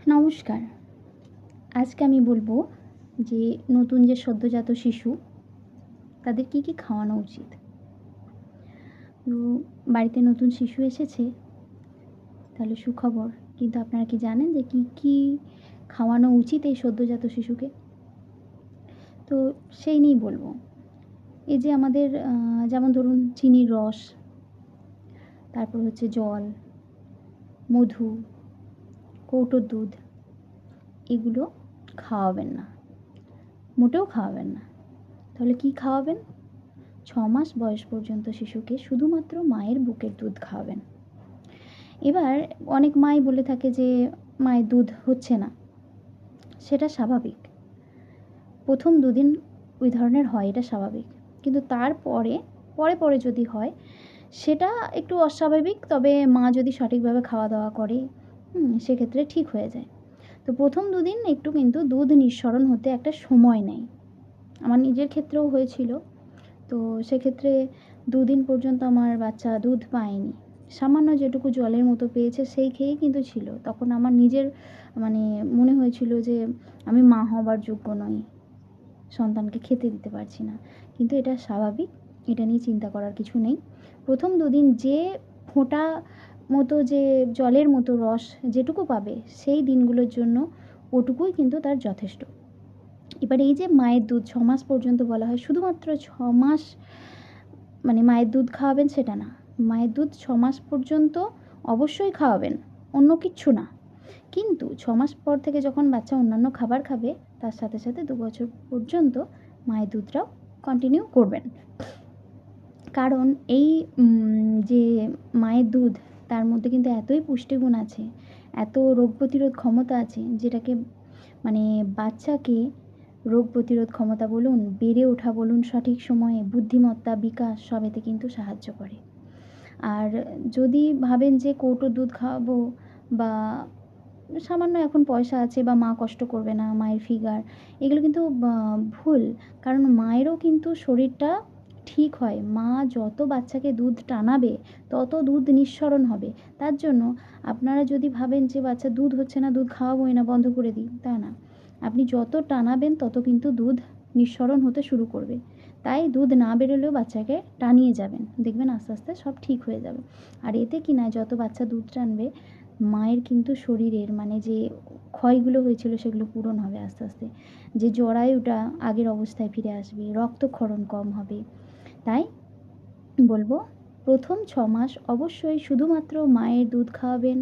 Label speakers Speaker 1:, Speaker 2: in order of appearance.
Speaker 1: নমস্কার। আজকে আমি বলবো যে নতুন যে সদ্যোজাত শিশু তাদের কী খাওয়ানো উচিত। তো বাড়িতে নতুন শিশু এসেছে, তাহলে সুখবর। কিন্তু আপনারা কি জানেন যে কী খাওয়ানো উচিত এই সদ্যোজাত শিশুকে? তো সেই নিয়েই বলবো। এই যে আমাদের যেমন ধরুন চিনির রস, তারপর হচ্ছে জল, মধু, কৌটোর দুধ, এগুলো খাওয়াবেন না, মোটেও খাওয়াবেন না। তাহলে কী খাওয়াবেন? 6 মাস বয়স পর্যন্ত শিশুকে শুধুমাত্র মায়ের বুকের দুধ খাওয়াবেন। এবার অনেক মাই বলে থাকে যে মায়ের দুধ হচ্ছে না। সেটা স্বাভাবিক। ১ম ২ দিন ওই ধরনের হয়, এটা স্বাভাবিক। কিন্তু তারপরে পরে যদি হয় সেটা একটু অস্বাভাবিক। তবে মা যদি সঠিকভাবে খাওয়া-দাওয়া করে সেক্ষেত্রে ঠিক হয়ে যায়। তো ১ম ২ দিন একটু কিন্তু দুধ নিঃসরণ হতে একটা সময় নেয়। আমার নিজের ক্ষেত্রেও হয়েছিল। তো সেক্ষেত্রে ২ দিন পর্যন্ত আমার বাচ্চা দুধ পায়নি। সামান্য যেটুকু জলের মতো পেয়েছে সেই খেয়েই কিন্তু ছিল। তখন আমার নিজের মানে মনে হয়েছিল যে আমি মা হবার যোগ্য নই। সন্তানকে খেতে দিতে পারছি না। কিন্তু এটা স্বাভাবিক। এটা নিয়ে চিন্তা করার কিছু নেই। ১ম ২ দিন যে ফোঁটা মতো যে জলের মতো রস যেটুকু পাবে সেই দিনগুলোর জন্য ওটুকুই কিন্তু তার যথেষ্ট। এবার এই যে মায়ের দুধ ৬ মাস পর্যন্ত বলা হয়, শুধুমাত্র ৬ মাস মায়ের দুধ খাওয়াবেন সেটা না। মায়ের দুধ ৬ মাস পর্যন্ত অবশ্যই খাওয়াবেন, অন্য কিচ্ছু না। কিন্তু ৬ মাস পর থেকে যখন বাচ্চা অন্যান্য খাবার খাবে তার সাথে ২ বছর পর্যন্ত মায়ের দুধটাও কন্টিনিউ করবেন। কারণ এই যে মায়ের দুধ, তার মধ্যে কিন্তু এতই পুষ্টিগুণ আছে, এত রোগ প্রতিরোধ ক্ষমতা আছে, যেটাকে বাচ্চাকে রোগ প্রতিরোধ ক্ষমতা বলুন, বেড়ে ওঠা বলুন, সঠিক সময়ে বুদ্ধিমত্তা, বিকাশ সবেতে কিন্তু সাহায্য করে। আর যদি ভাবেন যে কৌটোর দুধ খাওয়াবো বা সামান্য এখন পয়সা আছে বা মা কষ্ট করবে না, মায়ের ফিগার, এগুলো কিন্তু ভুল। কারণ মায়েরও কিন্তু শরীরটা ঠিক হয়। মা যত বাচ্চাকে দুধ টানাবে তত দুধ নিঃসরণ হবে। তার জন্য আপনারা যদি ভাবেন যে বাচ্চার দুধ হচ্ছে না, দুধ খাওয়াবোই না, বন্ধ করে দিই, তা না। আপনি যত টানাবেন তত কিন্তু দুধ নিঃসরণ হতে শুরু করবে। তাই দুধ না বেরোলেও বাচ্চাকে টানিয়ে যাবেন। দেখবেন আস্তে আস্তে সব ঠিক হয়ে যাবে। আর এতে কি না, যত বাচ্চা দুধ টানবে মায়ের কিন্তু শরীরের যে ক্ষয়গুলো হয়েছিল সেগুলো পূরণ হবে আস্তে আস্তে। যে জরায়ুটা আগের অবস্থায় ফিরে আসবে, রক্তক্ষরণ কম হবে। তাই বলবো, প্রথম ৬ মাস অবশ্যই শুধুমাত্র মায়ের দুধ খাওয়াবেন।